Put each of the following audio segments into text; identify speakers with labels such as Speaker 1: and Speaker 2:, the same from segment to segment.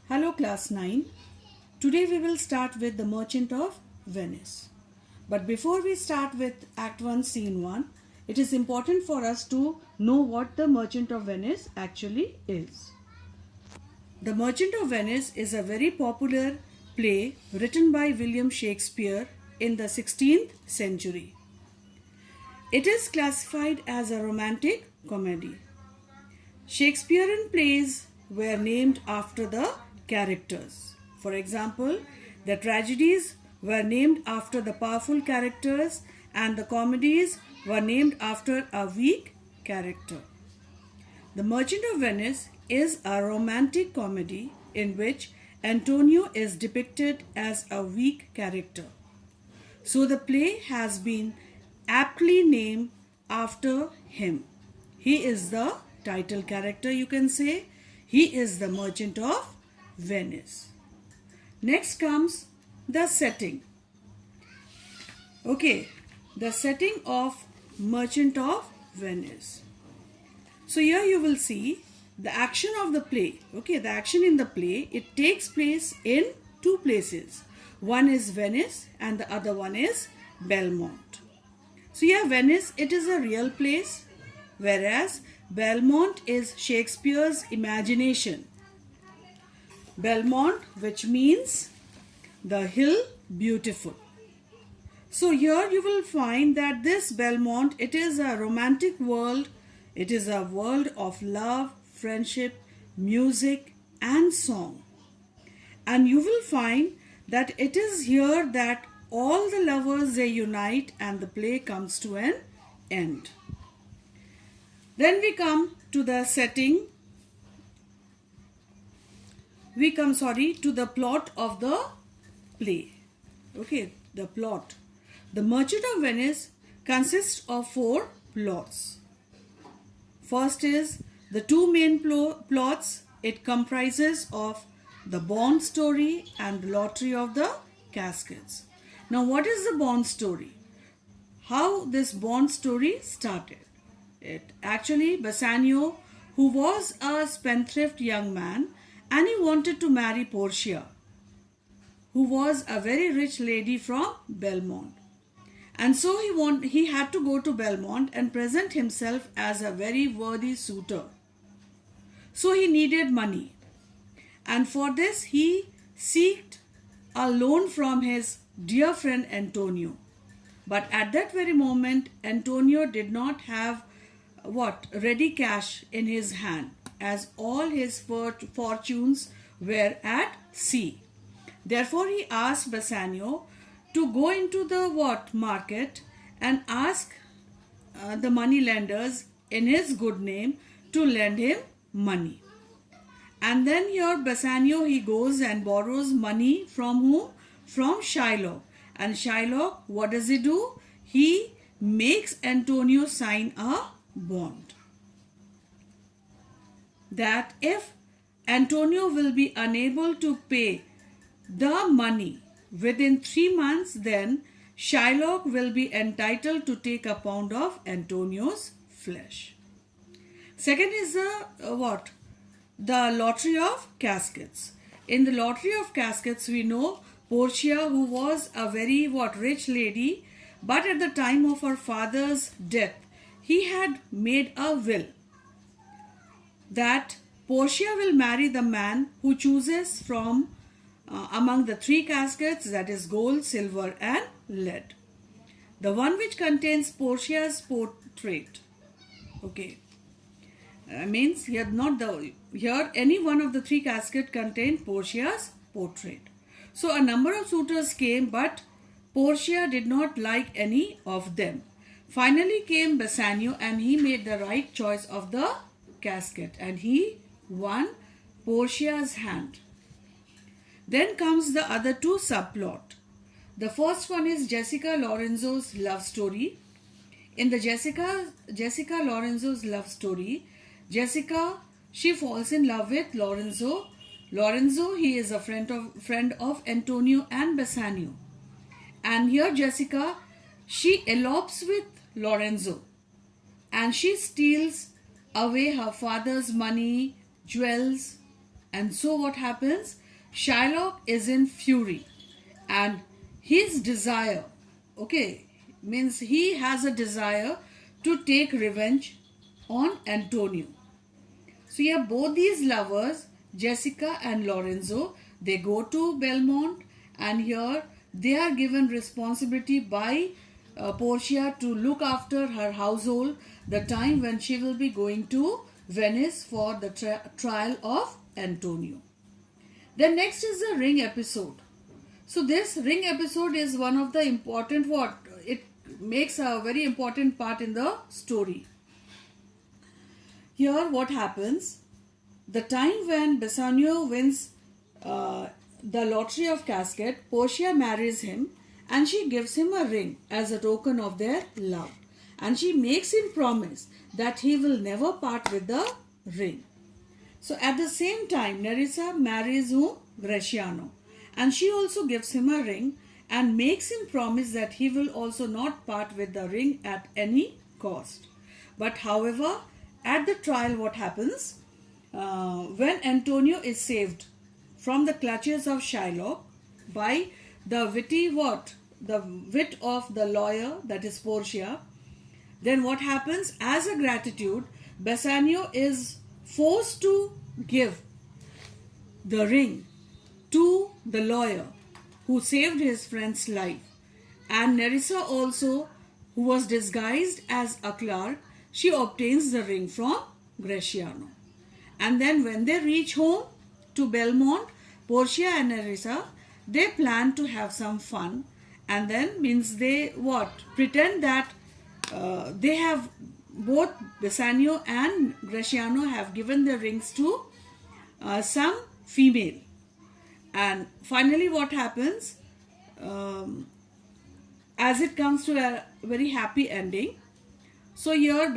Speaker 1: Hello class 9. Today we will start with The Merchant of Venice. But before we start with Act 1 Scene 1, it is important for us to know what The Merchant of Venice actually is. The Merchant of Venice is a very popular play written by William Shakespeare in the 16th century. It is classified as a romantic comedy. Shakespearean plays were named after the characters. For example, the tragedies were named after the powerful characters and the comedies were named after a weak character. The Merchant of Venice is a romantic comedy in which Antonio is depicted as a weak character. So the play has been aptly named after him. He is the title character, you can say. He is the Merchant of Venice. Next comes the setting. Okay, the setting of Merchant of Venice. So here you will see the action of the play. Okay, the action in the play, it takes place in two places. One is Venice and the other one is Belmont. So here Venice, it is a real place, whereas Belmont is Shakespeare's imagination. Belmont, which means the hill beautiful. So here you will find that this Belmont, it is a romantic world. It is a world of love, friendship, music and song. And you will find that it is here that all the lovers, they unite and the play comes to an end. Then we come to the setting. We come to the plot of the play. Okay, the plot. The Merchant of Venice consists of 4 plots. First is the two main plots. It comprises of the Bond story and the lottery of the caskets. Now, what is the Bond story? How this Bond story started? It actually, Bassanio, who was a spendthrift young man, and he wanted to marry Portia, who was a very rich lady from Belmont. And so he had to go to Belmont and present himself as a very worthy suitor. So he needed money. And for this he sought a loan from his dear friend Antonio. But at that very moment, Antonio did not have ready cash in his hand, as all his fortunes were at sea. Therefore, he asked Bassanio to go into the market and ask the money lenders in his good name to lend him money. And then here Bassanio, he goes and borrows money from whom? From Shylock. And Shylock, what does he do? He makes Antonio sign a bond that if Antonio will be unable to pay the money within 3 months, then Shylock will be entitled to take a pound of Antonio's flesh. Second is the the lottery of caskets. In the lottery of caskets, we know Portia, who was a very rich lady, but at the time of her father's death, he had made a will that Portia will marry the man who chooses from among the 3 caskets, that is gold, silver and lead. The one which contains Portia's portrait. Okay. Means here any one of the 3 caskets contain Portia's portrait. So a number of suitors came, but Portia did not like any of them. Finally came Bassanio and he made the right choice of the casket and he won Portia's hand. Then comes the other 2 subplot. The first one is Jessica Lorenzo's love story. In the Jessica Lorenzo's love story, Jessica, she falls in love with Lorenzo. Lorenzo, he is a friend of Antonio and Bassanio. And here Jessica, she elopes with Lorenzo and she steals away her father's money, jewels And so what happens? Shylock is in fury, and his desire, okay, means he has a desire to take revenge on Antonio. So yeah, both these lovers, Jessica and Lorenzo, they go to Belmont, and here they are given responsibility by Portia to look after her household the time when she will be going to Venice for the trial of Antonio. Then next is the ring episode. So this ring episode is one of the important it makes a very important part in the story. Here what happens, the time when Bassanio wins the lottery of casket, Portia marries him and she gives him a ring as a token of their love. And she makes him promise that he will never part with the ring. So at the same time, Nerissa marries whom? Gratiano. And she also gives him a ring and makes him promise that he will also not part with the ring at any cost. But however, at the trial what happens? When Antonio is saved from the clutches of Shylock by the witty the wit of the lawyer, that is Portia, then what happens? As a gratitude, Bassanio is forced to give the ring to the lawyer who saved his friend's life. And Nerissa also, who was disguised as a clerk, she obtains the ring from Gratiano. And then when they reach home to Belmont, Portia and Nerissa, they plan to have some fun, and then means they pretend that they have, both Bassanio and Gratiano have given their rings to some female. And finally what happens, as it comes to a very happy ending. So here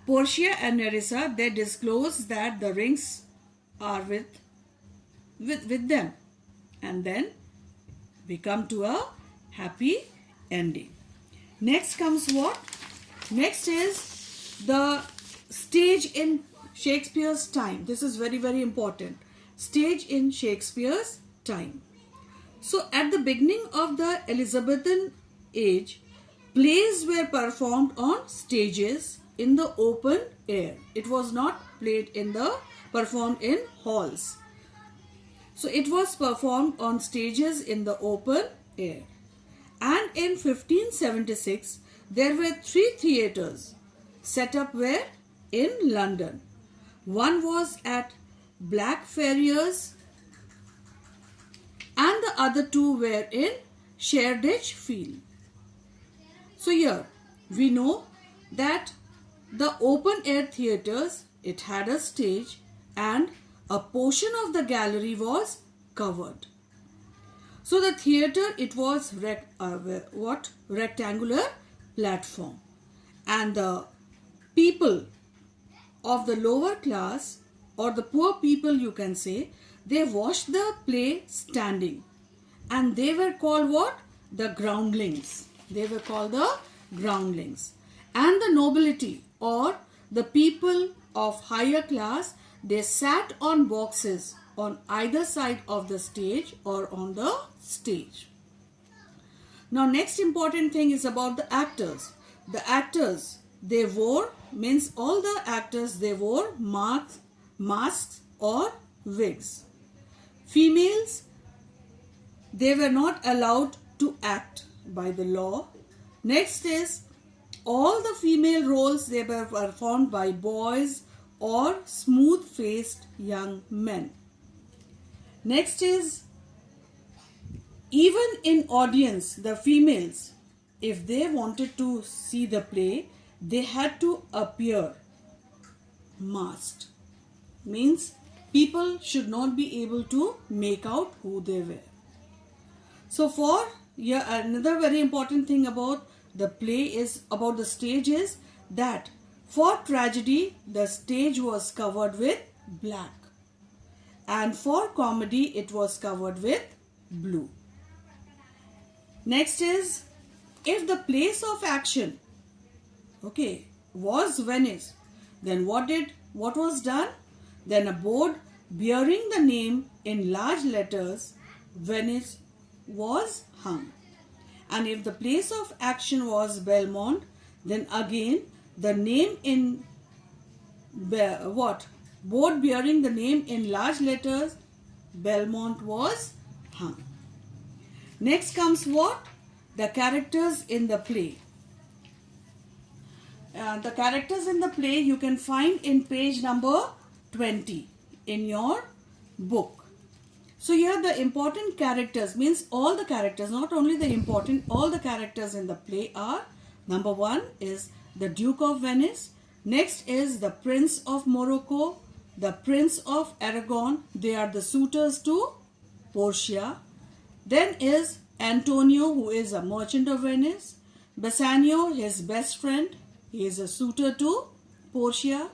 Speaker 1: Portia and Nerissa, they disclose that the rings are with them, and then we come to a happy ending. Next comes what? Next is the stage in Shakespeare's time. This is very, very important. Stage in Shakespeare's time. So at the beginning of the Elizabethan age, plays were performed on stages in the open air. It was not performed in halls. So it was performed on stages in the open air. And in 1576, there were 3 theatres set up where? In London. One was at Blackfriars and the other 2 were in Shoreditch Field. So here we know that the open air theatres, it had a stage and a portion of the gallery was covered. So the theatre, it was rectangular platform, and the people of the lower class, or the poor people you can say, they watched the play standing, and they were called what? The groundlings. They were called the groundlings. And the nobility, or the people of higher class, they sat on boxes on either side of the stage or on the stage. Now next important thing is about the actors. The actors, they wore, means all the actors, they wore masks or wigs. Females, they were not allowed to act by the law. Next is, all the female roles, they were performed by boys or smooth-faced young men. Next is, even in audience, the females, if they wanted to see the play, they had to appear masked. Means people should not be able to make out who they were. So another very important thing about the play is, about the stage, is that for tragedy, the stage was covered with black, and for comedy, it was covered with blue. Next is, if the place of action, was Venice, then what was done? then a board bearing the name in large letters, Venice, was hung. And if the place of action was Belmont, then again the name in board bearing the name in large letters, Belmont, was hung. Next comes what? The characters in the play. The characters in the play you can find in page number 20 in your book. So here the important characters, means all the characters, not only the important, all the characters in the play are: number 1 is the Duke of Venice, next is the Prince of Morocco, the Prince of Aragon, they are the suitors to Portia. Then is Antonio, who is a merchant of Venice, Bassanio, his best friend, he is a suitor to Portia.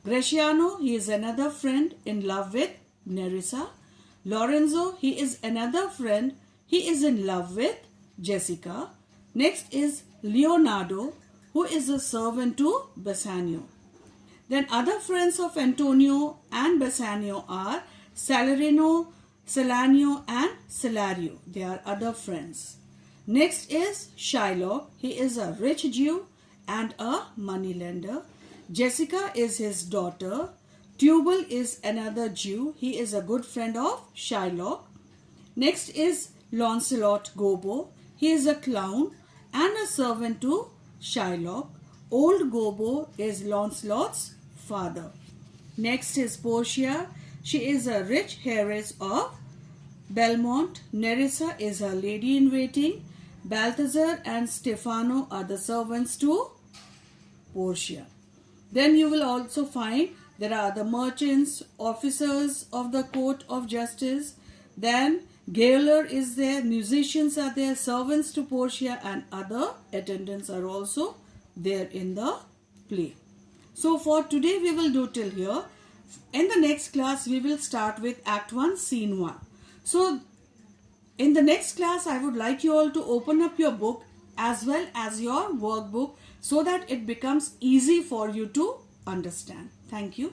Speaker 1: Gratiano, he is another friend in love with Nerissa. Lorenzo, he is another friend, he is in love with Jessica. Next is Leonardo, who is a servant to Bassanio. Then other friends of Antonio and Bassanio are Salarino, Salanio and Salario. They are other friends. Next is Shylock, he is a rich Jew and a moneylender. Jessica is his daughter. Tubal is another Jew. He is a good friend of Shylock. Next is Lancelot Gobbo. He is a clown and a servant to Shylock. Old Gobbo is Lancelot's father. Next is Portia. She is a rich heiress of Belmont. Nerissa is her lady in waiting. Balthazar and Stefano are the servants to Portia. Then you will also find there are the merchants, officers of the court of justice. Then gaoler is there, musicians are there, servants to Portia, and other attendants are also there in the play. So for today we will do till here. In the next class we will start with Act 1, Scene 1. So in the next class I would like you all to open up your book as well as your workbook so that it becomes easy for you to understand. Thank you.